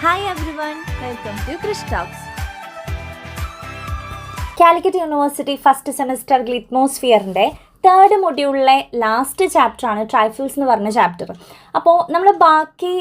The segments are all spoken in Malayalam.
Hi everyone, welcome to Krish Talks. Calicut University first semester Litmosphere third മൊഡ്യൂളിലെ ലാസ്റ്റ് ചാപ്റ്ററാണ് ട്രൈഫിൾസ് എന്ന് പറഞ്ഞ ചാപ്റ്റർ. അപ്പോൾ നമ്മൾ ബാക്കി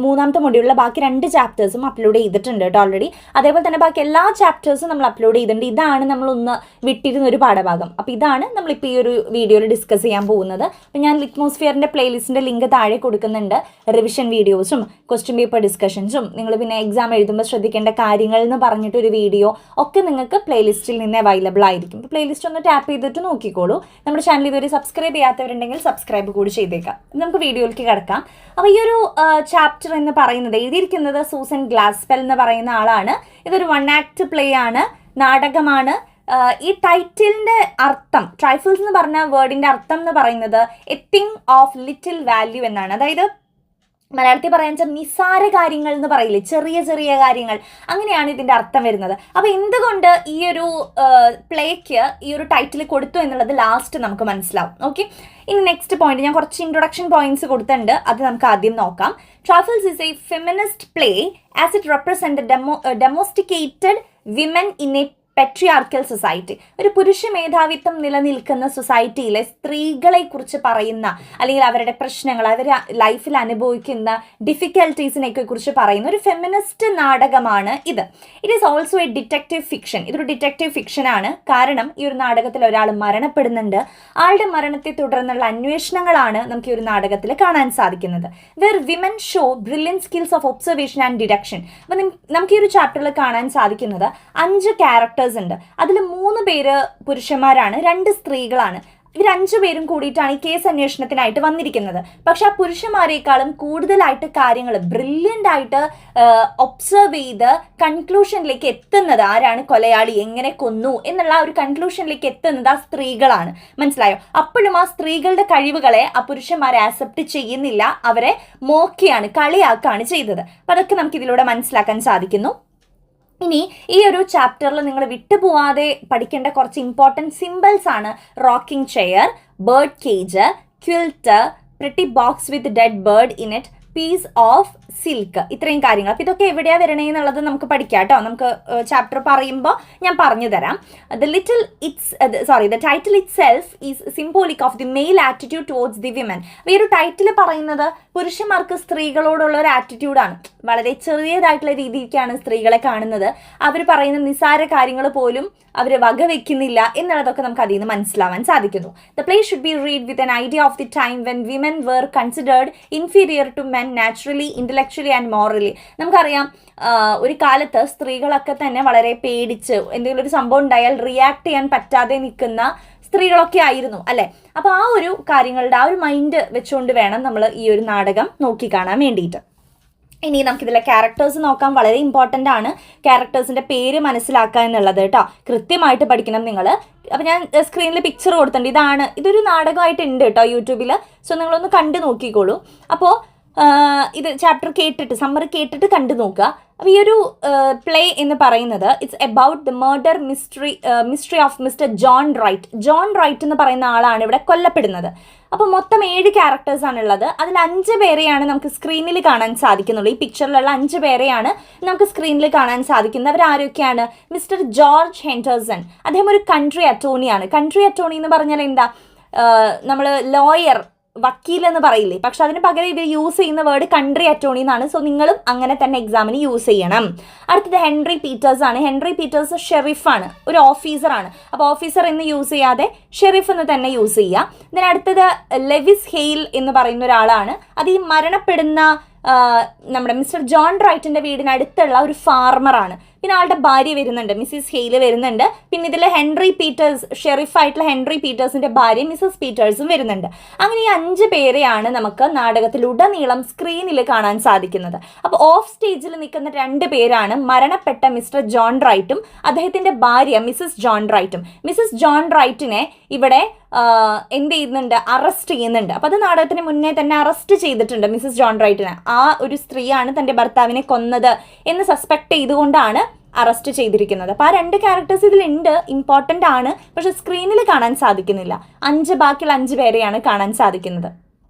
മൂന്നാമത്തെ മൊഡ്യൂളിലെ ബാക്കി 2 ചാപ്റ്റേഴ്സും അപ്ലോഡ് ചെയ്തിട്ടുണ്ട് കേട്ടോ ഓൾറെഡി. അതേപോലെ തന്നെ ബാക്കി എല്ലാ ചാപ്റ്റേഴ്സും നമ്മൾ അപ്ലോഡ് ചെയ്തിട്ടുണ്ട്. ഇതാണ് നമ്മളൊന്ന് വിട്ടിരുന്നൊരു പാഠഭാഗം. അപ്പോൾ ഇതാണ് നമ്മളിപ്പോൾ ഈ ഒരു വീഡിയോയിൽ ഡിസ്കസ് ചെയ്യാൻ പോകുന്നത്. അപ്പോൾ ഞാൻ ലിറ്റ്മോസ്ഫിയറിൻ്റെ പ്ലേലിസ്റ്റിൻ്റെ ലിങ്ക് താഴെ കൊടുക്കുന്നുണ്ട്. റിവിഷൻ വീഡിയോസും ക്വസ്റ്റ്യൻ പേപ്പർ ഡിസ്കഷൻസും നിങ്ങൾ പിന്നെ എക്സാം എഴുതുമ്പോൾ ശ്രദ്ധിക്കേണ്ട കാര്യങ്ങൾ എന്ന് പറഞ്ഞിട്ടൊരു വീഡിയോ ഒക്കെ നിങ്ങൾക്ക് പ്ലേലിസ്റ്റിൽ നിന്ന് അവൈലബിൾ ആയിരിക്കും. അപ്പോൾ പ്ലേലിസ്റ്റ് ഒന്ന് ടാപ്പ് ചെയ്തിട്ട് നോക്കിക്കോളൂ. നമ്മുടെ ചാനൽ ഇതുവരെ സബ്സ്ക്രൈബ് ചെയ്യാത്തവരുണ്ടെങ്കിൽ സബ്സ്ക്രൈബ് കൂടി ചെയ്തേക്കാം. നമുക്ക് വീഡിയോയിലേക്ക് കിടക്കാം. അപ്പോൾ ഈ ഒരു ചാപ്റ്റർ എന്ന് പറയുന്നത് എഴുതിയിരിക്കുന്നത് സൂസൻ ഗ്ലാസ്പെൽ എന്ന് പറയുന്ന ആളാണ്. ഇതൊരു 1 ആക്ട് പ്ലേ ആണ്, നാടകമാണ്. ഈ ടൈറ്റിലിൻ്റെ അർത്ഥം, ട്രൈഫിൾസ് എന്ന് പറഞ്ഞ വേർഡിൻ്റെ അർത്ഥം എന്ന് പറയുന്നത് A thing of little value എന്നാണ്. അതായത് മലയാളത്തിൽ പറയാൻ വെച്ചാൽ നിസ്സാര കാര്യങ്ങൾ എന്ന് പറയില്ലേ, ചെറിയ ചെറിയ കാര്യങ്ങൾ, അങ്ങനെയാണ് ഇതിൻ്റെ അർത്ഥം വരുന്നത്. അപ്പോൾ എന്തുകൊണ്ട് ഈ ഒരു പ്ലേക്ക് ഈ ഒരു ടൈറ്റിൽ കൊടുത്തു എന്നുള്ളത് ലാസ്റ്റ് നമുക്ക് മനസ്സിലാവും. ഓക്കെ, ഇനി നെക്സ്റ്റ് പോയിന്റ് ഞാൻ കുറച്ച് ഇൻട്രൊഡക്ഷൻ പോയിന്റ്സ് കൊടുത്തിട്ടുണ്ട്, അത് നമുക്ക് ആദ്യം നോക്കാം. Trifles is a feminist play as it represent domesticated women in a patriarchal society. ഒരു പുരുഷ മേധാവിത്വം നിലനിൽക്കുന്ന സൊസൈറ്റിയിലെ സ്ത്രീകളെ കുറിച്ച് പറയുന്ന, അല്ലെങ്കിൽ അവരുടെ പ്രശ്നങ്ങൾ, അവർ ലൈഫിൽ അനുഭവിക്കുന്ന ഡിഫിക്കൽട്ടീസിനെയൊക്കെ കുറിച്ച് പറയുന്ന ഒരു ഫെമിനിസ്റ്റ് നാടകമാണ് ഇത്. It is also A detective fiction. ഇതൊരു ഡിറ്റക്റ്റീവ് ഫിക്ഷനാണ്. കാരണം ഈ ഒരു നാടകത്തിൽ ഒരാൾ മരണപ്പെടുന്നുണ്ട്. ആളുടെ മരണത്തെ തുടർന്നുള്ള അന്വേഷണങ്ങളാണ് നമുക്ക് ഈ ഒരു നാടകത്തിൽ കാണാൻ സാധിക്കുന്നത്. Were women show brilliant skills of observation and deduction. അപ്പം നമുക്ക് ഈ ഒരു ചാപ്റ്ററിൽ കാണാൻ സാധിക്കുന്നത് 5 ക്യാരക്ടേഴ്സ് ഉണ്ട്. അതിൽ 3 പേര് പുരുഷന്മാരാണ്, 2 സ്ത്രീകളാണ്. ഇവർ 5 പേരും കൂടിയിട്ടാണ് ഈ കേസ് അന്വേഷണത്തിനായിട്ട് വന്നിരിക്കുന്നത്. പക്ഷെ ആ പുരുഷന്മാരെക്കാളും കൂടുതലായിട്ട് കാര്യങ്ങൾ ബ്രില്യൻ്റ് ആയിട്ട് ഒബ്സർവ് ചെയ്ത് കൺക്ലൂഷനിലേക്ക് എത്തുന്നത് ആരാണ്, കൊലയാളി എങ്ങനെ കൊന്നു എന്നുള്ള ഒരു കൺക്ലൂഷനിലേക്ക് എത്തുന്നത് ആ സ്ത്രീകളാണ്. മനസ്സിലായോ? അപ്പോഴും ആ സ്ത്രീകളുടെ കഴിവുകളെ ആ പുരുഷന്മാരെ ആക്സെപ്റ്റ് ചെയ്യുന്നില്ല, അവരെ മോക്കിയാണ്, കളിയാക്കാണ് ചെയ്തത്. അപ്പം അതൊക്കെ നമുക്ക് ഇതിലൂടെ മനസ്സിലാക്കാൻ സാധിക്കുന്നു. ഇനി ഈ ഒരു ചാപ്റ്ററിൽ നിങ്ങൾ വിട്ടുപോവാതെ പഠിക്കേണ്ട കുറച്ച് ഇമ്പോർട്ടൻറ്റ് സിമ്പിൾസ് ആണ്. Rocking chair, bird cage, quilt, pretty box with dead bird in it, piece of silk, ഇത്രയും കാര്യങ്ങൾ. അപ്പോൾ ഇതൊക്കെ എവിടെയാണ് വരണേ എന്നുള്ളത് നമുക്ക് പഠിക്കാം കേട്ടോ. നമുക്ക് ചാപ്റ്റർ പറയുമ്പോൾ ഞാൻ പറഞ്ഞു തരാം. The title itself is symbolic of the male attitude towards the women. അപ്പോൾ ഈ ഒരു ടൈറ്റിൽ പറയുന്നത് പുരുഷന്മാർക്ക് സ്ത്രീകളോടുള്ള ഒരു ആറ്റിറ്റ്യൂഡാണ്. വളരെ ചെറിയതായിട്ടുള്ള രീതിക്കാണ് സ്ത്രീകളെ കാണുന്നത്. അവർ പറയുന്ന നിസ്സാര കാര്യങ്ങൾ പോലും അവർ വകവെക്കുന്നില്ല എന്നുള്ളതൊക്കെ നമുക്ക് അതിൽ നിന്ന് മനസ്സിലാവാൻ സാധിക്കുന്നു. The play should be read with an idea of the time when women were considered inferior to men naturally, intellectually and morally. നമുക്കറിയാം ഒരു കാലത്ത് സ്ത്രീകളൊക്കെ തന്നെ വളരെ പേടിച്ച് എന്തെങ്കിലും ഒരു സംഭവം ഉണ്ടായാൽ റിയാക്ട് ചെയ്യാൻ പറ്റാതെ നിൽക്കുന്ന സ്ത്രീകളൊക്കെ ആയിരുന്നു അല്ലേ. അപ്പോൾ ആ ഒരു കാര്യങ്ങളുടെ ആ ഒരു മൈൻഡ് വെച്ചുകൊണ്ട് വേണം നമ്മൾ ഈ ഒരു നാടകം നോക്കിക്കാണാൻ വേണ്ടിയിട്ട്. ഇനി നമുക്കിതിലെ ക്യാരക്ടേഴ്സ് നോക്കാം. വളരെ ഇമ്പോർട്ടൻ്റ് ആണ് ക്യാരക്ടേഴ്സിൻ്റെ പേര് മനസ്സിലാക്കുക എന്നുള്ളത് കേട്ടോ. കൃത്യമായിട്ട് പഠിക്കണം നിങ്ങൾ. അപ്പോൾ ഞാൻ സ്ക്രീനിൽ പിക്ചർ കൊടുത്തിട്ടുണ്ട്. ഇതൊരു നാടകമായിട്ടുണ്ട് കേട്ടോ യൂട്യൂബിൽ. സോ നിങ്ങളൊന്ന് കണ്ടു നോക്കിക്കോളൂ. അപ്പോൾ ഇത് ചാപ്റ്റർ കേട്ടിട്ട്, സമ്മറി കേട്ടിട്ട് കണ്ടു നോക്കുക. അപ്പോൾ ഈ ഒരു പ്ലേ എന്ന് പറയുന്നത് it's about the murder mystery of mister John Wright. John Wright എന്ന് പറയുന്ന ആളാണ് ഇവിടെ കൊല്ലപ്പെടുന്നത്. അപ്പോൾ മൊത്തം 7 ക്യാരക്ടേഴ്സാണുള്ളത്. അതിൽ 5 പേരെയാണ് നമുക്ക് സ്ക്രീനിൽ കാണാൻ സാധിക്കുന്നുള്ളൂ. ഈ പിക്ചറിലുള്ള 5 പേരെയാണ് നമുക്ക് സ്ക്രീനിൽ കാണാൻ സാധിക്കുന്നത്. അവരാരൊക്കെയാണ്? മിസ്റ്റർ ജോർജ് ഹെൻഡേഴ്സൺ, അദ്ദേഹം ഒരു കൺട്രി അറ്റോർണിയാണ്. കൺട്രി അറ്റോർണി എന്ന് പറഞ്ഞാൽ എന്താ, നമ്മൾ ലോയർ, വക്കീൽ എന്ന് പറയില്ലേ, പക്ഷെ അതിന് പകരം ഇവർ യൂസ് ചെയ്യുന്ന വേർഡ് കൺട്രി അറ്റോർണി എന്നാണ്. സോ നിങ്ങളും അങ്ങനെ തന്നെ എക്സാമിന് യൂസ് ചെയ്യണം. അടുത്തത് ഹെൻറി പീറ്റേഴ്സ് ആണ്. ഹെൻറി പീറ്റേഴ്സ് ഷെറിഫാണ്, ഒരു ഓഫീസറാണ്. അപ്പോൾ ഓഫീസർ എന്ന് യൂസ് ചെയ്യാതെ ഷെറിഫ് എന്ന് തന്നെ യൂസ് ചെയ്യുക. ഇതിന് അടുത്തത് ലെവിസ് ഹെയിൽ എന്ന് പറയുന്ന ഒരാളാണ്. അത് ഈ മരണപ്പെടുന്ന നമ്മുടെ മിസ്റ്റർ ജോൺ റൈറ്റിൻ്റെ വീടിനടുത്തുള്ള ഒരു ഫാർമറാണ്. പിന്നെ ആളുടെ ഭാര്യ വരുന്നുണ്ട്, മിസ്സിസ് ഹെയിൽ വരുന്നുണ്ട്. പിന്നെ ഇതിൽ ഹെൻറി പീറ്റേഴ്സ്, ഷെറിഫായിട്ടുള്ള ഹെൻറി പീറ്റേഴ്സിൻ്റെ ഭാര്യ മിസ്സസ് പീറ്റേഴ്സും വരുന്നുണ്ട്. അങ്ങനെ ഈ 5 പേരെയാണ് നമുക്ക് നാടകത്തിലുടനീളം സ്ക്രീനിൽ കാണാൻ സാധിക്കുന്നത്. അപ്പോൾ ഓഫ് സ്റ്റേജിൽ നിൽക്കുന്ന 2 പേരാണ് മരണപ്പെട്ട മിസ്റ്റർ ജോൺ റൈറ്റും അദ്ദേഹത്തിൻ്റെ ഭാര്യ മിസ്സസ് ജോൺ റൈറ്റും. മിസ്സസ് ജോൺ റൈറ്റിനെ ഇവിടെ എന്ത് ചെയ്യുന്നുണ്ട്, അറസ്റ്റ് ചെയ്യുന്നുണ്ട്. അപ്പോൾ അത് നാടകത്തിന് മുന്നേ തന്നെ അറസ്റ്റ് ചെയ്തിട്ടുണ്ട് മിസ്സസ് ജോൺ റൈറ്റിനെ. ആ ഒരു സ്ത്രീയാണ് തൻ്റെ ഭർത്താവിനെ കൊന്നത് എന്ന് സസ്പെക്ട് ചെയ്തുകൊണ്ടാണ് അറസ്റ്റ് ചെയ്തിരിക്കുന്നത്. അപ്പോൾ ആ 2 ക്യാരക്ടേഴ്സ് ഇതിലുണ്ട്, ഇമ്പോർട്ടൻ്റ് ആണ്. പക്ഷെ സ്ക്രീനിൽ കാണാൻ സാധിക്കുന്നില്ല. ബാക്കിയുള്ള 5 പേരെയാണ് കാണാൻ സാധിക്കുന്നത്.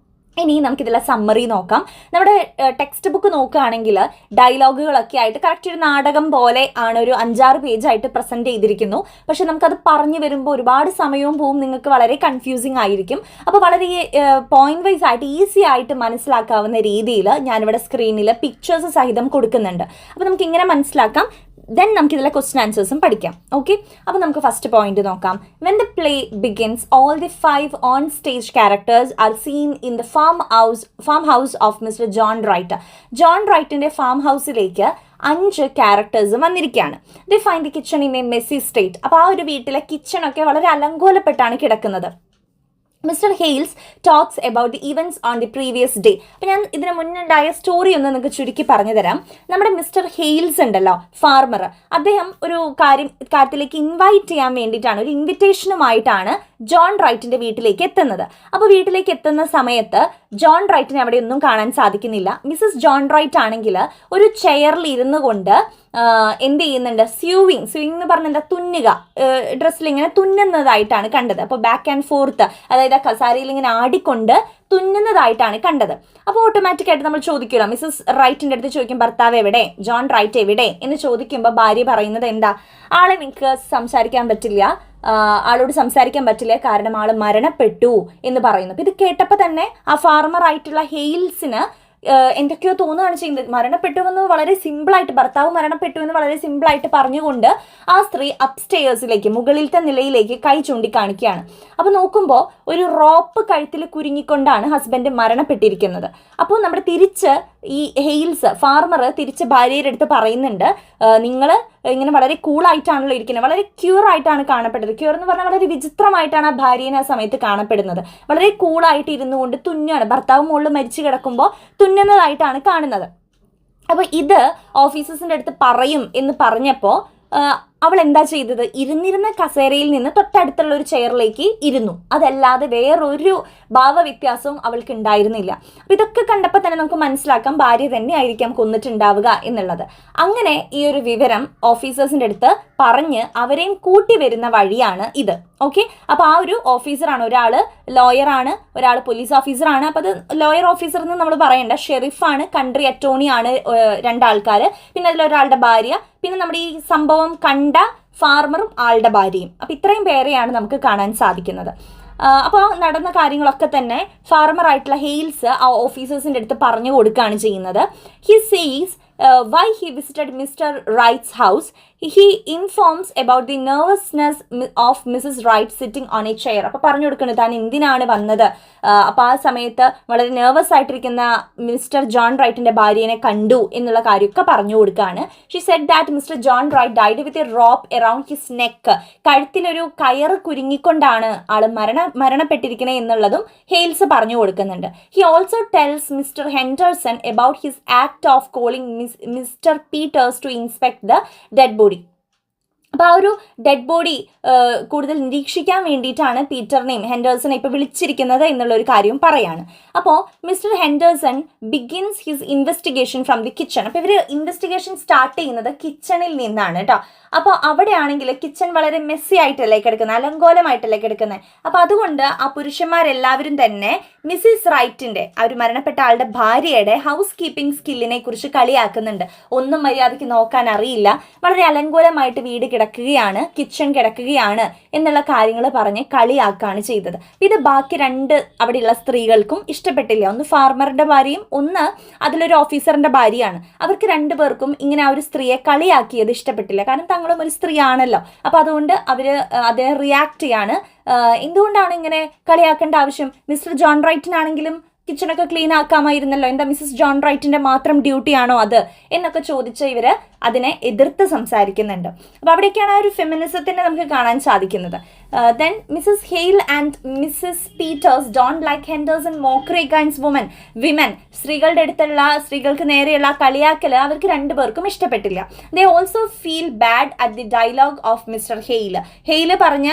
ഇനി നമുക്കിതിലെ സമ്മറി നോക്കാം. നമ്മുടെ ടെക്സ്റ്റ് ബുക്ക് നോക്കുകയാണെങ്കിൽ ഡയലോഗുകളൊക്കെ ആയിട്ട് കറക്റ്റ് ഒരു നാടകം പോലെ ആണ് ഒരു 5-6 പേജായിട്ട് പ്രസൻറ്റ് ചെയ്തിരിക്കുന്നു. പക്ഷെ നമുക്കത് പറഞ്ഞു വരുമ്പോൾ ഒരുപാട് സമയവും പോവും, നിങ്ങൾക്ക് വളരെ കൺഫ്യൂസിങ് ആയിരിക്കും. അപ്പോൾ വളരെ പോയിന്റ് വൈസ് ആയിട്ട് ഈസി ആയിട്ട് മനസ്സിലാക്കാവുന്ന രീതിയിൽ ഞാനിവിടെ സ്ക്രീനിൽ പിക്ചേഴ്സ് സഹിതം കൊടുക്കുന്നുണ്ട്. അപ്പോൾ നമുക്ക് ഇങ്ങനെ മനസ്സിലാക്കാം. ദെൻ നമുക്ക് ഇതിലെ ക്വസ്റ്റ്യൻ ആൻസേഴ്സും പഠിക്കാം. ഓക്കെ, അപ്പോൾ നമുക്ക് ഫസ്റ്റ് പോയിന്റ് നോക്കാം. When the play begins all the 5 on stage characters are seen in the farm house of mister John Wright. John റൈറ്റിൻ്റെ ഫാം ഹൗസിലേക്ക് 5 ക്യാരക്ടേഴ്സ് വന്നിരിക്കുകയാണ്. They find the kitchen in a messy state. അപ്പോൾ ആ ഒരു വീട്ടിലെ കിച്ചണൊക്കെ വളരെ അലങ്കോലപ്പെട്ടാണ് കിടക്കുന്നത്. Mister Hales talks about the events on the previous day. അപ്പോൾ ഞാൻ ഇതിന് മുന്നുണ്ടായ സ്റ്റോറി ഒന്ന് നിങ്ങൾക്ക് ചുരുക്കി പറഞ്ഞു തരാം. നമ്മുടെ മിസ്റ്റർ ഹെയിൽസ് ഉണ്ടല്ലോ, ഫാർമർ, അദ്ദേഹം ഒരു കാര്യത്തിലേക്ക് ഇൻവൈറ്റ് ചെയ്യാൻ വേണ്ടിയിട്ടാണ്, ഒരു ഇൻവിറ്റേഷനുമായിട്ടാണ് ജോൺ റൈറ്റിൻ്റെ വീട്ടിലേക്ക് എത്തുന്നത്. അപ്പോൾ വീട്ടിലേക്ക് എത്തുന്ന സമയത്ത് ജോൺ റൈറ്റിനെ അവിടെ ഒന്നും കാണാൻ സാധിക്കുന്നില്ല. മിസ്സസ് ജോൺ റൈറ്റ് ആണെങ്കിൽ ഒരു ചെയറിൽ ഇരുന്നു കൊണ്ട് എന്ത് ചെയ്യുന്നുണ്ട്, സ്യൂവിങ് എന്ന് പറഞ്ഞാൽ എന്താ, തുന്നുക, ഡ്രസ്സിൽ ഇങ്ങനെ തുന്നുന്നതായിട്ടാണ് കണ്ടത്. അപ്പോൾ ബാക്ക് ആൻഡ് ഫോർത്ത്, അതായത് ആ കസാരയിൽ ഇങ്ങനെ ആടിക്കൊണ്ട് തുന്നുന്നതായിട്ടാണ് കണ്ടത്. അപ്പോൾ ഓട്ടോമാറ്റിക്കായിട്ട് നമ്മൾ ചോദിക്കുമല്ലോ, മിസ്സസ് റൈറ്റിൻ്റെ അടുത്ത് ചോദിക്കും, ഭർത്താവ് എവിടെ, ജോൺ റൈറ്റ് എവിടെ എന്ന് ചോദിക്കുമ്പോൾ ഭാര്യ പറയുന്നത് എന്താ, ആളെ എനിക്ക് സംസാരിക്കാൻ പറ്റില്ല, ആളോട് സംസാരിക്കാൻ പറ്റില്ല, കാരണം ആൾ മരണപ്പെട്ടു എന്ന് പറയുന്നു. അപ്പോൾ ഇത് കേട്ടപ്പോൾ തന്നെ ആ ഫാർമർ ആയിട്ടുള്ള ഹെയിൽസിന് എന്തൊക്കെയോ തോന്നുകയാണ് ചെയ്യുന്നത്. മരണപ്പെട്ടുവെന്ന് വളരെ സിമ്പിളായിട്ട്, ഭർത്താവ് മരണപ്പെട്ടു എന്ന് വളരെ സിമ്പിളായിട്ട് പറഞ്ഞുകൊണ്ട് ആ സ്ത്രീ അപ്സ്റ്റേഴ്സിലേക്ക്, മുകളിലത്തെ നിലയിലേക്ക് കൈ ചൂണ്ടിക്കാണിക്കുകയാണ്. അപ്പോൾ നോക്കുമ്പോൾ ഒരു റോപ്പ് കഴുത്തിൽ കുരുങ്ങിക്കൊണ്ടാണ് ഹസ്ബൻഡ് മരണപ്പെട്ടിരിക്കുന്നത്. അപ്പോൾ നമ്മുടെ തിരിച്ച് ഈ ഹെയിൽസ് ഫാർമർ തിരിച്ച് ഭാര്യയുടെ അടുത്ത് പറയുന്നുണ്ട്, നിങ്ങൾ ഇങ്ങനെ വളരെ കൂളായിട്ടാണല്ലോ ഇരിക്കുന്നത്, വളരെ ക്യൂർ ആയിട്ടാണ് കാണപ്പെടുന്നത്. ക്യൂർ എന്ന് പറഞ്ഞാൽ വളരെ വിചിത്രമായിട്ടാണ് ആ ഭാര്യേനെ ആ സമയത്ത് കാണപ്പെടുന്നത്. വളരെ കൂളായിട്ട് ഇരുന്നു കൊണ്ട് തുന്നാണ്, ഭർത്താവ് മുകളിൽ മരിച്ചു കിടക്കുമ്പോൾ തുന്നുന്നതായിട്ടാണ് കാണുന്നത്. അപ്പോൾ ഇത് ഓഫീസേഴ്സിൻ്റെ അടുത്ത് പറയും എന്ന് പറഞ്ഞപ്പോൾ അവൾ എന്താ ചെയ്തത്, ഇരുന്നിരുന്ന കസേരയിൽ നിന്ന് തൊട്ടടുത്തുള്ള ഒരു ചെയറിലേക്ക് ഇരുന്നു. അതല്ലാതെ വേറൊരു ഭാവവ്യത്യാസവും അവൾക്ക് ഉണ്ടായിരുന്നില്ല. അപ്പോൾ ഇതൊക്കെ കണ്ടപ്പോൾ തന്നെ നമുക്ക് മനസ്സിലാക്കാം ഭാര്യ തന്നെ ആയിരിക്കാം കൊന്നിട്ടുണ്ടാവുക എന്നുള്ളത്. അങ്ങനെ ഈ ഒരു വിവരം ഓഫീസേഴ്സിൻ്റെ അടുത്ത് പറഞ്ഞ് അവരെയും കൂട്ടി വരുന്ന വഴിയാണ് ഇത്. ഓക്കെ, അപ്പോൾ ആ ഒരു ഓഫീസറാണ്, ഒരാൾ ലോയറാണ്, ഒരാൾ പോലീസ് ഓഫീസറാണ്. അപ്പോൾ അത് ലോയർ ഓഫീസർ എന്ന് നമ്മൾ പറയേണ്ട, ഷെറിഫാണ്, കൺട്രി അറ്റോർണി ആണ് 2 ആൾക്കാർ, പിന്നെ അതിലൊരാളുടെ ഭാര്യ, പിന്നെ നമ്മുടെ ഈ സംഭവം കണ്ട ഫാർമറും ആളുടെ ഭാര്യയും. അപ്പോൾ ഇത്രയും പേരെയാണ് നമുക്ക് കാണാൻ സാധിക്കുന്നത്. അപ്പോൾ നടന്ന കാര്യങ്ങളൊക്കെ തന്നെ ഫാർമർ ആയിട്ടുള്ള ഹെയിൽസ് ആ ഓഫീസേഴ്സിൻ്റെ അടുത്ത് പറഞ്ഞു കൊടുക്കുകയാണ് ചെയ്യുന്നത്. ഹി സീസ് why he visited Mr. Wright's house. He informs about the nervousness of Mrs. Wright sitting on a chair. അപ്പോൾ പറഞ്ഞു കൊടുക്കുന്നത് താൻ എന്തിനാണ് വന്നത്. അപ്പോൾ ആ സമയത്ത് വളരെ നെർവസ് ആയിട്ടിരിക്കുന്ന മിസ്റ്റർ ജോൺ റൈറ്റിൻ്റെ ഭാര്യനെ കണ്ടു എന്നുള്ള കാര്യമൊക്കെ പറഞ്ഞു കൊടുക്കുകയാണ്. She said that Mr John Wright died with a rope around his neck. കഴുത്തിലൊരു കയറ് കുരുങ്ങിക്കൊണ്ടാണ് ആൾ മരണപ്പെട്ടിരിക്കുന്നത് എന്നുള്ളതും ഹെയിൽസ് പറഞ്ഞു കൊടുക്കുന്നുണ്ട്. He also tells Mr Henderson about his act of calling Mr Peters to inspect the dead body. അപ്പോൾ ആ ഒരു ഡെഡ് ബോഡി കൂടുതൽ നിരീക്ഷിക്കാൻ വേണ്ടിയിട്ടാണ് പീറ്ററിനെയും ഹെൻഡേഴ്സനെ ഇപ്പോൾ വിളിച്ചിരിക്കുന്നത് എന്നുള്ളൊരു കാര്യം പറയാണ്. അപ്പോൾ mister Henderson begins his investigation from the kitchen. അപ്പോൾ ഇവർ ഇൻവെസ്റ്റിഗേഷൻ സ്റ്റാർട്ട് ചെയ്യുന്നത് കിച്ചണിൽ നിന്നാണ് കേട്ടോ. അപ്പോൾ അവിടെയാണെങ്കിൽ കിച്ചൺ വളരെ മെസ്സി ആയിട്ടല്ലേ കിടക്കുന്നത്, അലങ്കോലമായിട്ടല്ലേ കിടക്കുന്നത്. അപ്പോൾ അതുകൊണ്ട് ആ പുരുഷന്മാരെല്ലാവരും തന്നെ മിസ്സിസ് റൈറ്റിൻ്റെ, ആ ഒരു മരണപ്പെട്ട ആളുടെ ഭാര്യയുടെ ഹൗസ് കീപ്പിംഗ് സ്കില്ലിനെ കുറിച്ച് കളിയാക്കുന്നുണ്ട്. ഒന്നും മര്യാദയ്ക്ക് നോക്കാൻ അറിയില്ല, വളരെ അലങ്കോലമായിട്ട് വീട് കിടക്കുകയാണ്, കിച്ചൺ കിടക്കുകയാണ് എന്നുള്ള കാര്യങ്ങൾ പറഞ്ഞ് കളിയാക്കുകയാണ് ചെയ്തത്. ഇത് ബാക്കി 2 അവിടെയുള്ള സ്ത്രീകൾക്കും ഇഷ്ടപ്പെട്ടില്ല. ഒന്ന് ഫാർമറിൻ്റെ ഭാര്യയും ഒന്ന് അതിലൊരു ഓഫീസറിൻ്റെ ഭാര്യയാണ്. അവർക്ക് 2 പേർക്കും ഇങ്ങനെ ആ ഒരു സ്ത്രീയെ കളിയാക്കിയത് ഇഷ്ടപ്പെട്ടില്ല. കാരണം തങ്ങളും ഒരു സ്ത്രീ ആണല്ലോ. അപ്പോൾ അതുകൊണ്ട് അവർ അതിനെ റിയാക്ട് ചെയ്യാണ്. എന്തുകൊണ്ടാണ് ഇങ്ങനെ കളിയാക്കേണ്ട ആവശ്യം, മിസ്റ്റർ ജോൺ റൈറ്റിനാണെങ്കിലും കിച്ചണൊക്കെ ക്ലീൻ ആക്കാമായിരുന്നല്ലോ, എന്താ മിസ്സസ് ജോൺ റൈറ്റിൻ്റെ മാത്രം ഡ്യൂട്ടിയാണോ അത് എന്നൊക്കെ ചോദിച്ച് ഇവർ അതിനെ എതിർത്ത് സംസാരിക്കുന്നുണ്ട്. അപ്പോൾ അവിടേക്കാണ് ആ ഒരു ഫെമിനിസത്തിനെ നമുക്ക് കാണാൻ സാധിക്കുന്നത്. Then Mrs Hale and Mrs Peters don't like Henderson mockery against women. സ്ത്രീകൾക്ക് നേരെയുള്ള കളിയാക്കൽ അവർക്ക് 2 പേർക്കും ഇഷ്ടപ്പെട്ടില്ല. They also feel bad at the dialogue of Mr Hale പറഞ്ഞ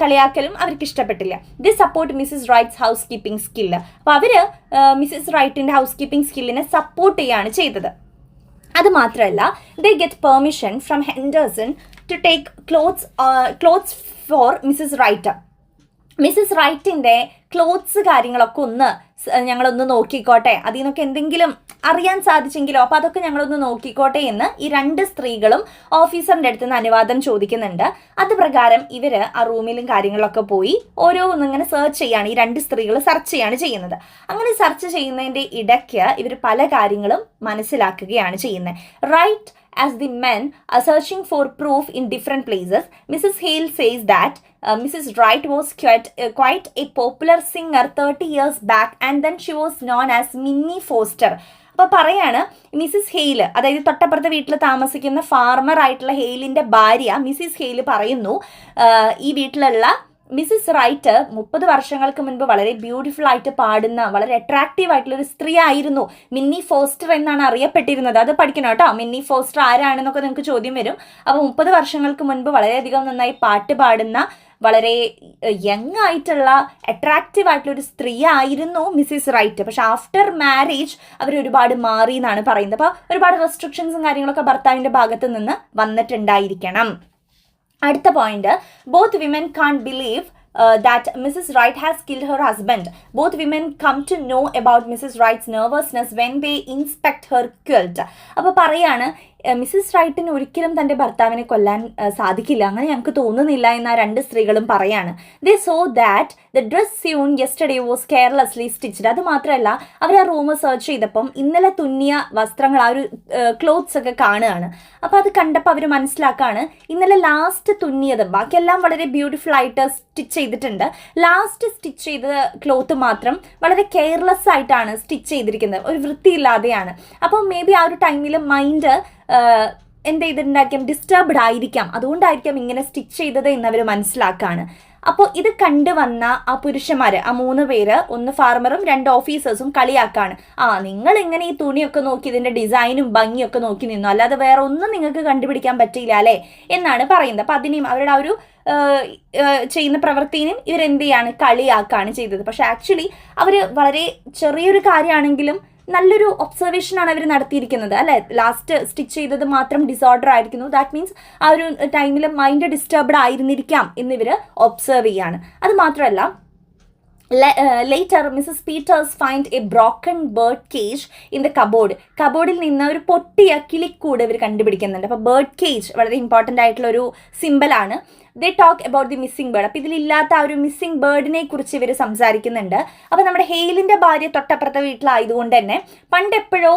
കളിയാക്കലും അവർക്ക് ഇഷ്ടപ്പെട്ടില്ല. The support Mrs Wright's house keeping skill. അപ്പോൾ അവർ മിസ്സസ് റൈറ്റിൻ്റെ ഹൗസ് കീപ്പിംഗ് സ്കില്ലിനെ സപ്പോർട്ട് ചെയ്യുകയാണ് ചെയ്തത്. അത് മാത്രമല്ല, they get permission from Henderson to take clothes for Mrs Wright. Mrs റൈറ്റിൻ്റെ ക്ലോത്ത്സ് കാര്യങ്ങളൊക്കെ ഒന്ന് ഞങ്ങളൊന്ന് നോക്കിക്കോട്ടെ, അതിൽ നിന്നൊക്കെ എന്തെങ്കിലും അറിയാൻ സാധിച്ചെങ്കിലോ, അപ്പോൾ അതൊക്കെ ഞങ്ങളൊന്ന് നോക്കിക്കോട്ടെ എന്ന് ഈ 2 സ്ത്രീകളും ഓഫീസറിൻ്റെ അടുത്ത് നിന്ന് അനുവാദം ചോദിക്കുന്നുണ്ട്. അത് പ്രകാരം ഇവർ ആ റൂമിലും കാര്യങ്ങളിലൊക്കെ പോയി ഓരോന്നിങ്ങനെ സെർച്ച് ചെയ്യാണ്, ഈ 2 സ്ത്രീകൾ സെർച്ച് ചെയ്യാണ് ചെയ്യുന്നത്. അങ്ങനെ സെർച്ച് ചെയ്യുന്നതിൻ്റെ ഇടയ്ക്ക് ഇവർ പല കാര്യങ്ങളും മനസ്സിലാക്കുകയാണ് ചെയ്യുന്നത്. Right as the men are searching for proof in different places, Mrs. Hale says that Mrs. Wright was quite a popular singer 30 years back, and then she was known as Minnie Foster. അപ്പോൾ പറയാണ് മിസ്സിസ് ഹെയിൽ, അതായത് തൊട്ടപ്പുറത്തെ വീട്ടിൽ താമസിക്കുന്ന ഫാർമർ ആയിട്ടുള്ള ഹെയിലിൻ്റെ ഭാര്യ മിസ്സിസ് ഹെയിൽ പറയുന്നു, ഈ വീട്ടിലുള്ള മിസ്സിസ് റൈറ്റ് 30 വർഷങ്ങൾക്ക് മുൻപ് വളരെ ബ്യൂട്ടിഫുൾ ആയിട്ട് പാടുന്ന വളരെ അട്രാക്റ്റീവ് ആയിട്ടുള്ള ഒരു സ്ത്രീ ആയിരുന്നു. മിന്നി ഫോസ്റ്റർ എന്നാണ് അറിയപ്പെട്ടിരുന്നത്. അത് പഠിക്കണം കേട്ടോ, മിന്നി ഫോസ്റ്റർ ആരാണെന്നൊക്കെ നിങ്ങൾക്ക് ചോദ്യം വരും. അപ്പോൾ 30 വർഷങ്ങൾക്ക് മുൻപ് വളരെയധികം നന്നായി പാട്ട് പാടുന്ന വളരെ യങ് ആയിട്ടുള്ള അട്രാക്റ്റീവ് ആയിട്ടുള്ള ഒരു സ്ത്രീ ആയിരുന്നു മിസ്സിസ് റൈറ്റ്. പക്ഷെ ആഫ്റ്റർ മാരേജ് അവർ ഒരുപാട് മാറി എന്നാണ് പറയുന്നത്. അപ്പോൾ ഒരുപാട് റെസ്ട്രിക്ഷൻസും കാര്യങ്ങളൊക്കെ ഭർത്താവിൻ്റെ ഭാഗത്ത് നിന്ന് വന്നിട്ടുണ്ടായിരിക്കണം. അടുത്ത point, both women can't believe that Mrs. Wright has killed her husband. Both women come to know about Mrs. Wright's nervousness when they inspect her quilt. അപ്പോൾ പറയാണ് മിസ്സിസ് റൈറ്റിന് ഒരിക്കലും തൻ്റെ ഭർത്താവിനെ കൊല്ലാൻ സാധിക്കില്ല, അങ്ങനെ ഞങ്ങൾക്ക് തോന്നുന്നില്ല എന്ന് ആ 2 സ്ത്രീകളും പറയാണ്. They saw that the dress sewn yesterday was carelessly stitched. അത് മാത്രമല്ല അവർ ആ റൂം സെർച്ച് ചെയ്തപ്പം ഇന്നലെ തുന്നിയ വസ്ത്രങ്ങൾ, ആ ഒരു ക്ലോത്ത്സ് ഒക്കെ കാണുകയാണ്. അപ്പോൾ അത് കണ്ടപ്പോൾ അവർ മനസ്സിലാക്കാണ് ഇന്നലെ ലാസ്റ്റ് തുന്നിയത്, ബാക്കിയെല്ലാം വളരെ ബ്യൂട്ടിഫുൾ ആയിട്ട് സ്റ്റിച്ച് ചെയ്തിട്ടുണ്ട്, ലാസ്റ്റ് സ്റ്റിച്ച് ചെയ്ത ക്ലോത്ത് മാത്രം വളരെ കെയർലെസ് ആയിട്ടാണ് സ്റ്റിച്ച് ചെയ്തിരിക്കുന്നത്, ഒരു വൃത്തിയില്ലാതെയാണ്. അപ്പോൾ മേ ബി ആ ഒരു ടൈമിൽ മൈൻഡ് എന്ത് ചെയ്തിട്ടുണ്ടായിരിക്കാം, ഡിസ്റ്റർബ്ഡ് ആയിരിക്കാം, അതുകൊണ്ടായിരിക്കാം ഇങ്ങനെ സ്റ്റിച്ച് ചെയ്തത് എന്നവർ മനസ്സിലാക്കാണ്. അപ്പോൾ ഇത് കണ്ടുവന്ന ആ പുരുഷന്മാർ, ആ 3 പേര്, ഒന്ന് ഫാർമറും 2 ഓഫീസേഴ്സും കളിയാക്കാണ്. നിങ്ങൾ ഇങ്ങനെ ഈ തുണിയൊക്കെ നോക്കി ഇതിൻ്റെ ഡിസൈനും ഭംഗിയൊക്കെ നോക്കി നിന്നു, അല്ലാതെ വേറെ ഒന്നും നിങ്ങൾക്ക് കണ്ടുപിടിക്കാൻ പറ്റിയില്ല അല്ലേ എന്നാണ് പറയുന്നത്. അപ്പോൾ അതിനെയും അവരുടെ ആ ഒരു ചെയ്യുന്ന പ്രവൃത്തിനും ഇവരെന്ത് ചെയ്യാണ്, കളിയാക്കാണ് ചെയ്തത്. പക്ഷെ ആക്ച്വലി അവർ വളരെ ചെറിയൊരു കാര്യമാണെങ്കിലും നല്ലൊരു ഒബ്സർവേഷനാണ് അവർ നടത്തിയിരിക്കുന്നത് അല്ലേ. ലാസ്റ്റ് സ്റ്റിച്ച് ചെയ്തത് മാത്രം ഡിസോർഡർ ആയിരിക്കുന്നു, ദാറ്റ് മീൻസ് ആ ഒരു ടൈമിൽ മൈൻഡ് ഡിസ്റ്റർബ്ഡ് ആയിരുന്നിരിക്കാം എന്നിവർ ഒബ്സർവ് ചെയ്യാണ്. അത് മാത്രമല്ല later Mrs. Peters find a broken bird cage in the cupboard. കബോർഡിൽ നിന്ന് ഒരു പൊട്ടിയ കിളിക്കൂട് ഇവർ കണ്ടുപിടിക്കുന്നുണ്ട്. അപ്പോൾ ബേർഡ് കേജ് വളരെ ഇമ്പോർട്ടൻ്റ് ആയിട്ടുള്ള ഒരു സിമ്പിളാണ്. ദേ talk about the missing bird. അപ്പോൾ ഇതിലില്ലാത്ത ആ ഒരു മിസ്സിംഗ് ബേർഡിനെ കുറിച്ച് ഇവർ സംസാരിക്കുന്നുണ്ട്. അപ്പോൾ നമ്മുടെ ഹെയിലിൻ്റെ ഭാര്യ തൊട്ടപ്പുറത്തെ വീട്ടിലായതുകൊണ്ട് തന്നെ പണ്ടെപ്പോഴോ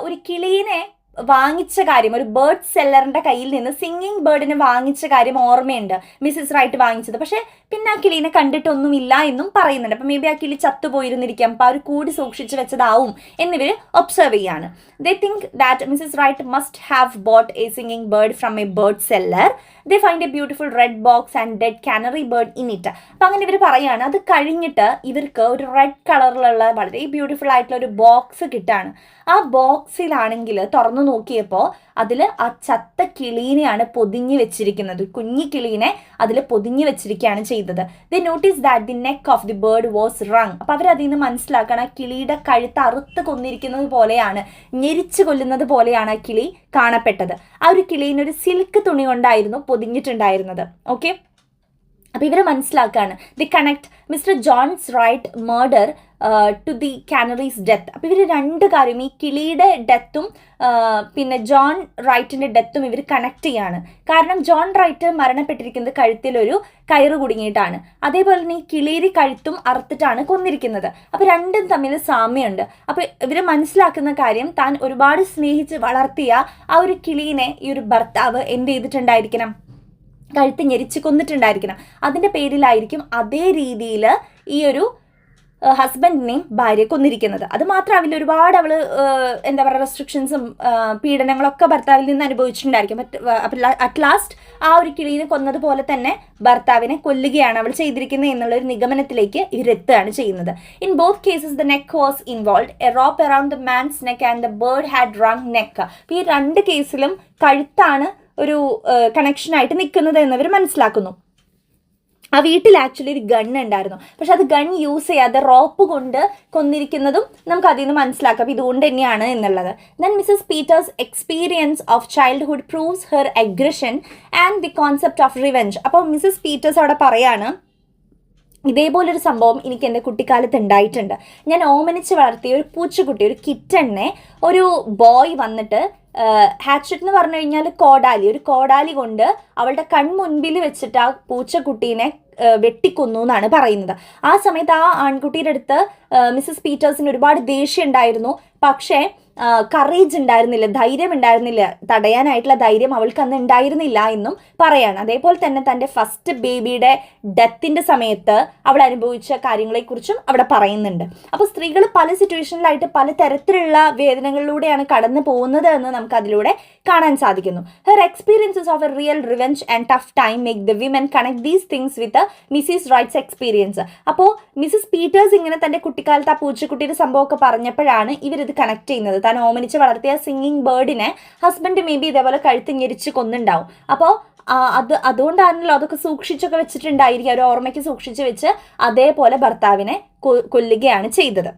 ഒരു കിളീനെ വാങ്ങിച്ച കാര്യം, ഒരു ബേർഡ് സെല്ലറിൻ്റെ കയ്യിൽ നിന്ന് സിംഗിങ് ബേർഡിനെ വാങ്ങിച്ച കാര്യം ഓർമ്മയുണ്ട്, മിസ്സിസ് റൈറ്റ് വാങ്ങിച്ചത്. പക്ഷേ പിന്നെ ആ കിളീനെ കണ്ടിട്ടൊന്നുമില്ല എന്നും പറയുന്നുണ്ട്. അപ്പം മേ ബി ആ കിളി ചത്തുപോയിരുന്നിരിക്കാം, അപ്പോൾ ആ ഒരു കൂടി സൂക്ഷിച്ച് വെച്ചതാവും എന്നിവർ ഒബ്സർവ് ചെയ്യാണ്. They think that Mrs Wright must have bought a singing bird from a bird seller. They find a beautiful red box and dead canary bird in it. അപ്പം അങ്ങനെ ഇവർ പറയുകയാണ്. അത് കഴിഞ്ഞിട്ട് ഇവർക്ക് ഒരു റെഡ് കളറിലുള്ള വളരെ ബ്യൂട്ടിഫുൾ ആയിട്ടുള്ള ഒരു ബോക്സ് കിട്ടാണ്. ആ ബോക്സിലാണെങ്കിൽ തുറന്നു നോക്കിയപ്പോൾ അതിൽ ആ ചത്ത കിളീനെയാണ് പൊതിഞ്ഞ് വെച്ചിരിക്കുന്നത്, കുഞ്ഞി കിളീനെ അതിൽ പൊതിഞ്ഞ് വെച്ചിരിക്കുകയാണ് ചെയ്തത്. They notice that the neck of the bird was wrung. അപ്പോൾ അവരതിൽ നിന്ന് മനസ്സിലാക്കണം ആ കിളിയുടെ കഴുത്ത് അറുത്ത് കൊന്നിരിക്കുന്നത് പോലെയാണ്, ഞെരിച്ച് കൊല്ലുന്നത് പോലെയാണ് ആ കിളി കാണപ്പെട്ടത്. ആ ഒരു കിളീനൊരു സിൽക്ക് തുണി കൊണ്ടായിരുന്നു പൊതിഞ്ഞിട്ടുണ്ടായിരുന്നത്. ഓക്കെ, അപ്പോൾ ഇവരെ മനസ്സിലാക്കുകയാണ്. The connect Mr John's Wright murder to the canary's death. അപ്പോൾ ഇവർ 2 കാര്യം, ഈ കിളിയുടെ ഡെത്തും പിന്നെ ജോൺ റൈറ്റിൻ്റെ ഡെത്തും ഇവർ കണക്ട് ചെയ്യാണ്. കാരണം ജോൺ റൈറ്റ് മരണപ്പെട്ടിരിക്കുന്നത് കഴുത്തിലൊരു കയറ് കുടുങ്ങിയിട്ടാണ്, അതേപോലെ തന്നെ ഈ കിളിയുടെ കഴുത്തും അറുത്തിട്ടാണ് കൊന്നിരിക്കുന്നത്. അപ്പോൾ 2ഉം തമ്മിൽ സാമ്യമുണ്ട്. അപ്പോൾ ഇവർ മനസ്സിലാക്കുന്ന കാര്യം, താൻ ഒരുപാട് സ്നേഹിച്ച് വളർത്തിയ ആ ഒരു കിളീനെ ഈ ഒരു ഭർത്താവ് എന്ത് ചെയ്തിട്ടുണ്ടായിരിക്കണം, കഴുത്ത് ഞെരിച്ച് കൊന്നിട്ടുണ്ടായിരിക്കണം. അതിൻ്റെ പേരിലായിരിക്കും അതേ രീതിയിൽ ഈ ഒരു ഹസ്ബൻഡിനെയും ഭാര്യ കൊന്നിരിക്കുന്നത്. അത് മാത്രമല്ല ഒരുപാട് അവൾ എന്താ പറയുക റെസ്ട്രിക്ഷൻസും പീഡനങ്ങളൊക്കെ ഭർത്താവിൽ നിന്ന് അനുഭവിച്ചിട്ടുണ്ടായിരിക്കും. അറ്റ് ലാസ്റ്റ് ആ ഒരു കിളീനെ കൊന്നതുപോലെ തന്നെ ഭർത്താവിനെ കൊല്ലുകയാണ് അവൾ ചെയ്തിരിക്കുന്നത് എന്നുള്ളൊരു നിഗമനത്തിലേക്ക് ഇവരെത്തുകയാണ് ചെയ്യുന്നത്. In both cases the neck was involve. A rope around the man's neck and the bird had wrung neck. അപ്പോൾ ഈ 2 കേസിലും കഴുത്താണ് ഒരു കണക്ഷനായിട്ട് നിൽക്കുന്നത് എന്നവർ മനസ്സിലാക്കുന്നു. ആ വീട്ടിൽ ആക്ച്വലി ഒരു ഗൺ ഉണ്ടായിരുന്നു, പക്ഷെ അത് ഗൺ യൂസ് ചെയ്യാതെ റോപ്പ് കൊണ്ട് കൊന്നിരിക്കുന്നതും നമുക്ക് അതിൽ നിന്ന് മനസ്സിലാക്കാം. അപ്പോൾ ഇതുകൊണ്ട് തന്നെയാണ് എന്നുള്ളത്. Then Mrs Peters experience of childhood proves her aggression and the concept of revenge. അപ്പോൾ മിസ്സസ് പീറ്റേഴ്സ് അവിടെ പറയാണ് ഇതേപോലൊരു സംഭവം എനിക്ക് എൻ്റെ കുട്ടിക്കാലത്ത് ഉണ്ടായിട്ടുണ്ട്. ഞാൻ ഓമനിച്ച് വളർത്തിയ ഒരു പൂച്ചക്കുട്ടി, ഒരു കിറ്റണിനെ ഒരു ബോയ് വന്നിട്ട് ഹാച്ചറ്റ് എന്ന് പറഞ്ഞു കഴിഞ്ഞാൽ ഒരു കോടാലി കൊണ്ട് അവളുടെ കൺമുൻപിൽ വെച്ചിട്ട് ആ പൂച്ചക്കുട്ടീനെ വെട്ടിക്കൊന്നു എന്നാണ് പറയുന്നത്. ആ സമയത്ത് ആ ആൺകുട്ടിയുടെ അടുത്ത് മിസ്സസ് പീറ്റേഴ്സിന് ഒരുപാട് ദേഷ്യം ഉണ്ടായിരുന്നു. പക്ഷേ കറേജ് ഉണ്ടായിരുന്നില്ല, ധൈര്യം ഉണ്ടായിരുന്നില്ല, തടയാനായിട്ടുള്ള ധൈര്യം അവൾക്ക് അന്ന് ഉണ്ടായിരുന്നില്ല എന്നും പറയാണ്. അതേപോലെ തന്നെ തൻ്റെ ഫസ്റ്റ് ബേബിയുടെ ഡെത്തിൻ്റെ സമയത്ത് അവൾ അനുഭവിച്ച കാര്യങ്ങളെക്കുറിച്ചും അവിടെ പറയുന്നുണ്ട്. അപ്പോൾ സ്ത്രീകൾ പല സിറ്റുവേഷനിലായിട്ട് പല തരത്തിലുള്ള വേദനകളിലൂടെയാണ് കടന്നു പോകുന്നത് എന്ന് നമുക്ക് അതിലൂടെ കാണാൻ സാധിക്കുന്നു. Her experiences of A real revenge and tough time make the women connect these things with Mrs rights experience. അപ്പോൾ മിസ്സസ് പീറ്റേഴ്സ് ഇങ്ങനെ തൻ്റെ കുട്ടിക്കാലത്ത് ആ പൂച്ചക്കുട്ടിയുടെ സംഭവമൊക്കെ പറഞ്ഞപ്പോഴാണ് ഇവരിത് കണക്ട് ചെയ്യുന്നത്. താൻ ഓമനിച്ച് വളർത്തിയ സിംഗിങ് ബേർഡിനെ ഹസ്ബൻഡ് മേ ബി ഇതേപോലെ കഴുത്ത് ഞെരിച്ച് കൊന്നുണ്ടാവും. അപ്പോൾ അതുകൊണ്ടാണല്ലോ അതൊക്കെ സൂക്ഷിച്ചൊക്കെ വെച്ചിട്ടുണ്ടായിരിക്കും, ഒരു ഓർമ്മയ്ക്ക് സൂക്ഷിച്ച് വെച്ച് അതേപോലെ ഭർത്താവിനെ കൊല്ലുകയാണ് ചെയ്തത്.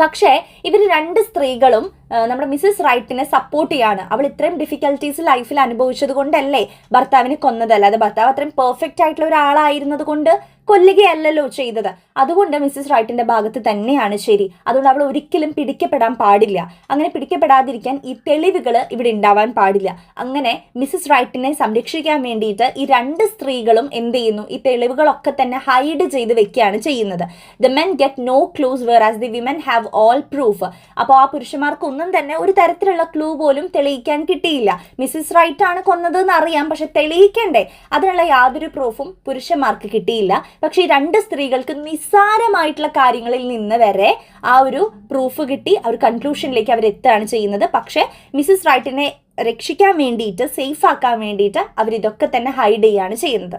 പക്ഷേ ഇവർ രണ്ട് സ്ത്രീകളും നമ്മുടെ മിസ്സസ് റൈറ്റിനെ സപ്പോർട്ട് ചെയ്യാണ്. അവൾ ഇത്രയും ഡിഫിക്കൽട്ടീസ് ലൈഫിൽ അനുഭവിച്ചത് കൊണ്ടല്ലേ ഭർത്താവിനെ കൊന്നതല്ല, അത് ഭർത്താവ് അത്രയും പെർഫെക്റ്റ് ആയിട്ടുള്ള ഒരാളായിരുന്നത് കൊണ്ട് കൊല്ലുകയല്ലല്ലോ ചെയ്തത്. അതുകൊണ്ട് മിസ്സസ് റൈറ്റിന്റെ ഭാഗത്ത് തന്നെയാണ് ശരി. അതുകൊണ്ട് അവൾ ഒരിക്കലും പിടിക്കപ്പെടാൻ പാടില്ല. അങ്ങനെ പിടിക്കപ്പെടാതിരിക്കാൻ ഈ തെളിവുകൾ ഇവിടെ ഉണ്ടാവാൻ പാടില്ല. അങ്ങനെ മിസ്സസ് റൈറ്റിനെ സംരക്ഷിക്കാൻ വേണ്ടിയിട്ട് ഈ രണ്ട് സ്ത്രീകളും എന്ത് ചെയ്യുന്നു, ഈ തെളിവുകളൊക്കെ തന്നെ ഹൈഡ് ചെയ്ത് വെക്കുകയാണ് ചെയ്യുന്നത്. The men get no clues whereas the women have all proof. അപ്പോൾ ആ പുരുഷന്മാർക്കൊന്നും തന്നെ ഒരു തരത്തിലുള്ള ക്ലൂ പോലും തെളിയിക്കാൻ കിട്ടിയില്ല. മിസ്സസ് റൈറ്റ് ആണ് കൊന്നത് എന്ന് അറിയാം, പക്ഷെ തെളിയിക്കണ്ടേ, അതിനുള്ള യാതൊരു പ്രൂഫും പുരുഷന്മാർക്ക് കിട്ടിയില്ല. പക്ഷെ ഈ രണ്ട് സ്ത്രീകൾക്ക് നിസ്സാരമായിട്ടുള്ള കാര്യങ്ങളിൽ നിന്ന് വരെ ആ ഒരു പ്രൂഫ് കിട്ടി, ആ ഒരു കൺക്ലൂഷനിലേക്ക് അവർ എത്തുകയാണ് ചെയ്യുന്നത്. പക്ഷെ മിസ്സസ് റൈറ്റിനെ രക്ഷിക്കാൻ വേണ്ടിയിട്ട്, സേഫ് ആക്കാൻ വേണ്ടിയിട്ട് അവരിതൊക്കെ തന്നെ ഹൈഡ് ചെയ്യുകയാണ് ചെയ്യുന്നത്.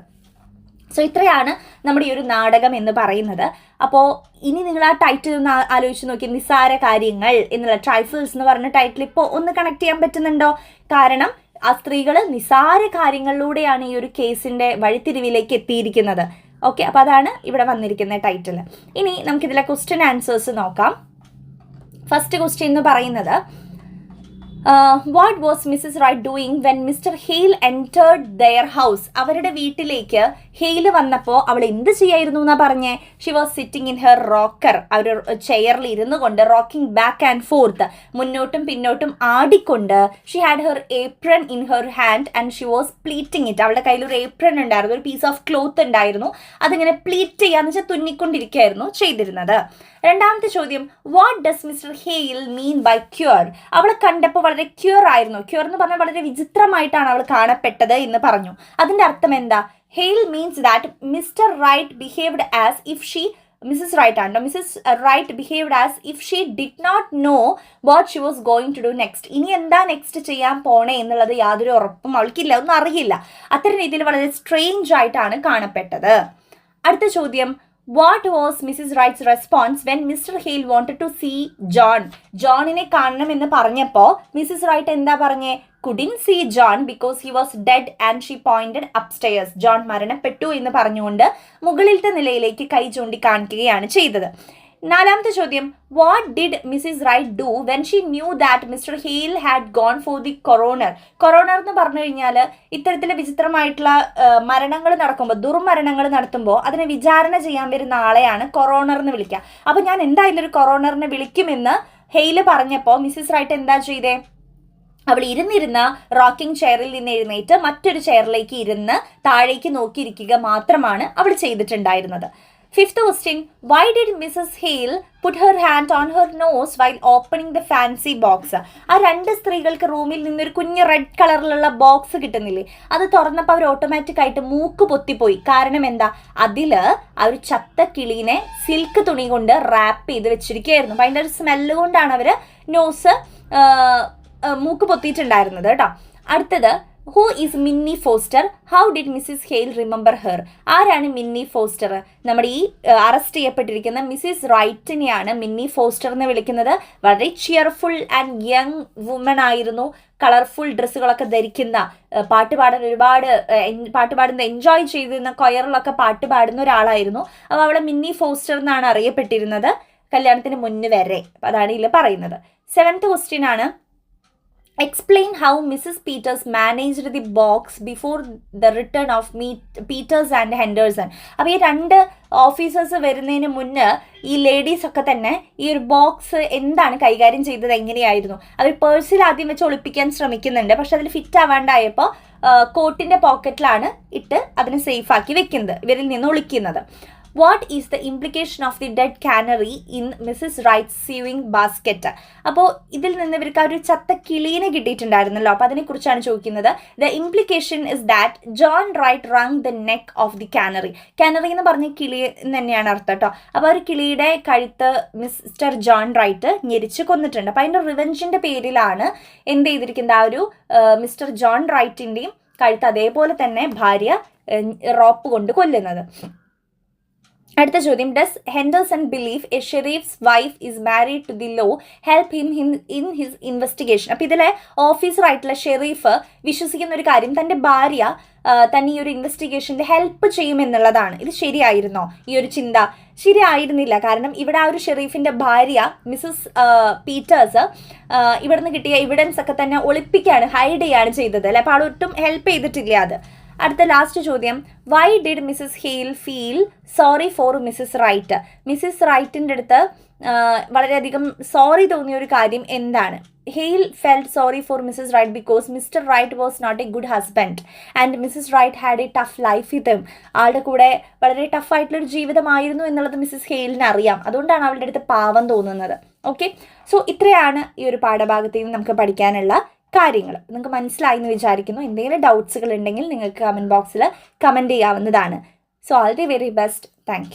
സോ ഇത്രയാണ് നമ്മുടെ ഈ ഒരു നാടകം എന്ന് പറയുന്നത്. അപ്പോൾ ഇനി നിങ്ങൾ ആ ടൈറ്റിൽ ഒന്ന് ആലോചിച്ച് നോക്കി, നിസ്സാര കാര്യങ്ങൾ എന്നുള്ള ട്രൈഫിൾസ് എന്ന് പറഞ്ഞ ടൈറ്റിൽ ഇപ്പോൾ ഒന്ന് കണക്ട് ചെയ്യാൻ പറ്റുന്നുണ്ടോ? കാരണം ആ സ്ത്രീകൾ നിസ്സാര കാര്യങ്ങളിലൂടെയാണ് ഈ ഒരു കേസിൻ്റെ വഴിത്തിരിവിലേക്ക് എത്തിയിരിക്കുന്നത്. ഓക്കെ, അപ്പോൾ അതാണ് ഇവിടെ വന്നിരിക്കുന്ന ടൈറ്റിൽ. ഇനി നമുക്കിതിലെ ക്വസ്റ്റ്യൻ ആൻസേഴ്സ് നോക്കാം. ഫസ്റ്റ് ക്വസ്റ്റ്യൻ എന്ന് പറയുന്നത് what was Mrs Wright doing when Mr Hale entered their house? അവരുടെ വീട്ടിലേക്ക് ഹെയിൽ വന്നപ്പോൾ അവൾ എന്ത് ചെയ്യായിരുന്നു എന്നാ പറഞ്ഞേ? She was sitting in her rocker. അവർ ചെയറിൽ ഇരുന്നു കൊണ്ട് റോക്കിംഗ് ബാക്ക് ആൻഡ് ഫോർത്ത്, മുന്നോട്ടും പിന്നോട്ടും ആടിക്കൊണ്ട്. She had her apron in her hand and she was pleating it. അവളുടെ കയ്യിൽ ഒരു ഏപ്രൺ ഉണ്ടായിരുന്നു, ഒരു പീസ് ഓഫ് ക്ലോത്ത് ഉണ്ടായിരുന്നു. അതിങ്ങനെ പ്ലീറ്റ് ചെയ്യാന്ന് വെച്ചാൽ തുന്നിക്കൊണ്ടിരിക്കുകയായിരുന്നു ചെയ്തിരുന്നത്. രണ്ടാമത്തെ ചോദ്യം, what does Mr Hale mean by queer? അവളെ കണ്ടപ്പോൾ വളരെ ക്യൂർ ആയിരുന്നു. ക്യൂർ എന്ന് പറഞ്ഞാൽ വളരെ വിചിത്രമായിട്ടാണ് അവൾ കാണപ്പെട്ടത് എന്ന് പറഞ്ഞു. അതിന്റെ അർത്ഥം എന്താ? Hale means that Mr Wright behaved as if she Mrs Wright ആണോ, Mrs Wright behaved as if she did not know what she was going to do next. ഇനി എന്താ നെക്സ്റ്റ് ചെയ്യാൻ പോണേ എന്നുള്ളത് യാതൊരു ഉറപ്പും അവൾക്കില്ല, ഒന്നും അറിയില്ല. അത്തരം രീതിയിൽ വളരെ സ്ട്രേഞ്ച് ആയിട്ടാണ് കാണപ്പെട്ടത്. അടുത്ത ചോദ്യം, what was Mrs Wright's response when Mr Hale wanted to see John? ജോണിനെ കാണണമെന്ന് പറഞ്ഞപ്പോൾ മിസ്സസ് റൈറ്റ് എന്താ പറഞ്ഞേ? couldn't see John because he was dead and she pointed upstairs. John മരണപ്പെട്ടു എന്ന് പറഞ്ഞുകൊണ്ട് മുകളിലത്തെ നിലയിലേക്ക് കൈ ചൂണ്ടി കാണിക്കുകയാണ് ചെയ്തത്. നാലാമത്തെ ചോദ്യം, what did Mrs Wright do when she knew that Mr Hale had gone for the coroner? Coroner എന്ന് പറഞ്ഞു കഴിഞ്ഞാൽ ഇത്തരത്തിലെ വിചിത്രമായിട്ടുള്ള മരണങ്ങൾ നടക്കുമ്പോൾ, ദുർമരണങ്ങൾ നടത്തുമ്പോൾ അതിനെ വിചാരണ ചെയ്യാൻ വരുന്ന ആളെയാണ് കൊറോണർ എന്ന് വിളിക്കുക. അപ്പം ഞാൻ എന്തായാലും ഒരു കൊറോണറിനെ വിളിക്കുമെന്ന് ഹെയിൽ പറഞ്ഞപ്പോൾ മിസ്സിസ് റൈറ്റ് എന്താ ചെയ്തേ? അവൾ ഇരുന്നിരുന്ന റോക്കിംഗ് ചെയറിൽ നിന്ന് എഴുന്നേറ്റ് മറ്റൊരു ചെയറിലേക്ക് ഇരുന്ന് താഴേക്ക് നോക്കിയിരിക്കുക മാത്രമാണ് അവൾ ചെയ്തിട്ടുണ്ടായിരുന്നത്. Fifth question, why did Mrs Hale put her hand on her nose while opening the fancy box? ആ രണ്ട് സ്ത്രീകൾക്ക് റൂമിൽ നിന്നൊരു കുഞ്ഞ് റെഡ് കളറിലുള്ള ബോക്സ് കിട്ടുന്നില്ലേ, അത് തുറന്നപ്പോൾ അവർ ഓട്ടോമാറ്റിക് ആയിട്ട് മൂക്ക് പൊത്തിപ്പോയി. കാരണം എന്താ? അതിൽ ആ ഒരു ചത്ത കിളീനെ സിൽക്ക് തുണി കൊണ്ട് റാപ്പ് ചെയ്ത് വെച്ചിരിക്കുകയായിരുന്നു. അപ്പം അതിൻ്റെ ഒരു സ്മെല്ല് കൊണ്ടാണ് അവർ മൂക്ക് പൊത്തിയിട്ടുണ്ടായിരുന്നത് കേട്ടോ. അടുത്തത്, who is Minnie Foster? How did Mrs Hale remember her? ആരാണ് മിന്നി ഫോസ്റ്റർ? നമ്മുടെ ഈ അറസ്റ്റ് ചെയ്യപ്പെട്ടിരിക്കുന്ന മിസ്സിസ് റൈറ്റിനെയാണ് മിന്നി ഫോസ്റ്റർ എന്ന് വിളിക്കുന്നത്. വളരെ ചിയർഫുൾ ആൻഡ് യങ് വുമൺ ആയിരുന്നു. കളർഫുൾ ഡ്രസ്സുകളൊക്കെ ധരിക്കുന്ന, പാട്ട് പാടുന്ന എൻജോയ് ചെയ്തിരുന്ന, കൊയറിലൊക്കെ പാട്ട് പാടുന്ന ഒരാളായിരുന്നു. അപ്പോൾ അവളെ മിന്നി ഫോസ്റ്റർ എന്നാണ് അറിയപ്പെട്ടിരുന്നത് കല്യാണത്തിന് മുന്നേ വരെ. അതാണ് ഇതിൽ പറയുന്നത്. സെവൻത്ത് ക്വസ്റ്റ്യൻ ആണ്, explain how Mrs. Peters managed the box before the return of Peters and Henderson. അപ്പോൾ ഈ രണ്ട് ഓഫീസേഴ്സ് വരുന്നതിന് മുന്നേ ഈ ലേഡീസ് ഒക്കെ തന്നെ ഈ ഒരു ബോക്സ് എന്താണ് കൈകാര്യം ചെയ്തത്, എങ്ങനെയായിരുന്നു. അവർ പേഴ്സിൽ ആദ്യം വെച്ച് ഒളിപ്പിക്കാൻ ശ്രമിക്കുന്നുണ്ട്, പക്ഷെ അതിൽ ഫിറ്റ് ആവാണ്ടായപ്പോൾ കോട്ടിൻ്റെ പോക്കറ്റിലാണ് ഇട്ട് അതിനെ സേഫ് ആക്കി വെക്കുന്നത്, ഇവരിൽ നിന്ന് ഒളിക്കുന്നത്. What is the implication of the dead canary in Mrs Wright's sewing basket. അപ്പോൾ ഇതിൽ നിന്ന് ഇവർക്ക് ആ ഒരു ചത്ത കിളീനെ കിട്ടിയിട്ടുണ്ടായിരുന്നല്ലോ, അപ്പോൾ അതിനെക്കുറിച്ചാണ് ചോദിക്കുന്നത്. The implication is that John Wright wrung the neck of the canary. Canary എന്ന് പറഞ്ഞ കിളി എന്ന് തന്നെയാണ് അർത്ഥം കേട്ടോ. അപ്പോൾ ഒരു കിളിയുടെ കഴുത്ത് മിസ്റ്റർ ജോൺ റൈറ്റ് ഞെരിച്ച് കൊന്നിട്ടുണ്ട്. അപ്പോൾ അതിൻ്റെ റിവെഞ്ചിൻ്റെ പേരിലാണ് എന്ത് ചെയ്തിരിക്കുന്നത്, ആ ഒരു മിസ്റ്റർ ജോൺ റൈറ്റിൻ്റെയും കഴുത്ത് അതേപോലെ തന്നെ ഭാര്യ റോപ്പ് കൊണ്ട് കൊല്ലുന്നത്. അടുത്ത ചോദ്യം, does Henderson believe a sheriff's wife is married to the law help him in his investigation. അപ്പോൾ ഇതിലെ ഓഫീസറായിട്ടുള്ള ഷെരീഫ് വിശ്വസിക്കുന്ന ഒരു കാര്യം, തൻ്റെ ഭാര്യ തന്നെ ഈ ഒരു ഇൻവെസ്റ്റിഗേഷനിൽ ഹെൽപ്പ് ചെയ്യുമെന്നുള്ളതാണ്. ഇത് ശരിയായിരുന്നോ? ഈ ഒരു ചിന്ത ശരിയായിരുന്നില്ല. കാരണം ഇവിടെ ആ ഒരു ഷെരീഫിൻ്റെ ഭാര്യ മിസ്സസ് പീറ്റേഴ്സ് ഇവിടുന്ന് കിട്ടിയ എവിഡൻസ് ഒക്കെ തന്നെ ഒളിപ്പിക്കുകയാണ്, ഹൈഡ് ചെയ്യുകയാണ് ചെയ്തത് അല്ലേ. അപ്പോൾ ഒട്ടും ഹെൽപ്പ് ചെയ്തിട്ടില്ല അത്. അടുത്ത ലാസ്റ്റ് ചോദ്യം, why did Mrs Hale feel sorry for Mrs Wright. Mrs റൈറ്റിൻ്റെ അടുത്ത് വളരെയധികം സോറി തോന്നിയ ഒരു കാര്യം എന്താണ്? Hale felt sorry for Mrs Wright because Mr Wright was not a good husband and Mrs Wright had a tough life with him. ആളുടെ കൂടെ വളരെ ടഫായിട്ടുള്ളൊരു ജീവിതമായിരുന്നു എന്നുള്ളത് മിസ്സസ് ഹെയിലിന് അറിയാം, അതുകൊണ്ടാണ് അവളുടെ അടുത്ത് പാവം തോന്നുന്നത്. ഓക്കെ, സോ ഇത്രയാണ് ഈ ഒരു പാഠഭാഗത്തിൽ നിന്ന് നമുക്ക് പഠിക്കാനുള്ള കാര്യങ്ങൾ. നിങ്ങൾക്ക് മനസ്സിലായി എന്ന് വിചാരിക്കുന്നു. എന്തെങ്കിലും ഡൗട്ട്സുകൾ ഉണ്ടെങ്കിൽ നിങ്ങൾക്ക് കമൻറ്റ് ബോക്സിൽ കമൻറ്റ് ചെയ്യാവുന്നതാണ്. So all the very best. Thank you.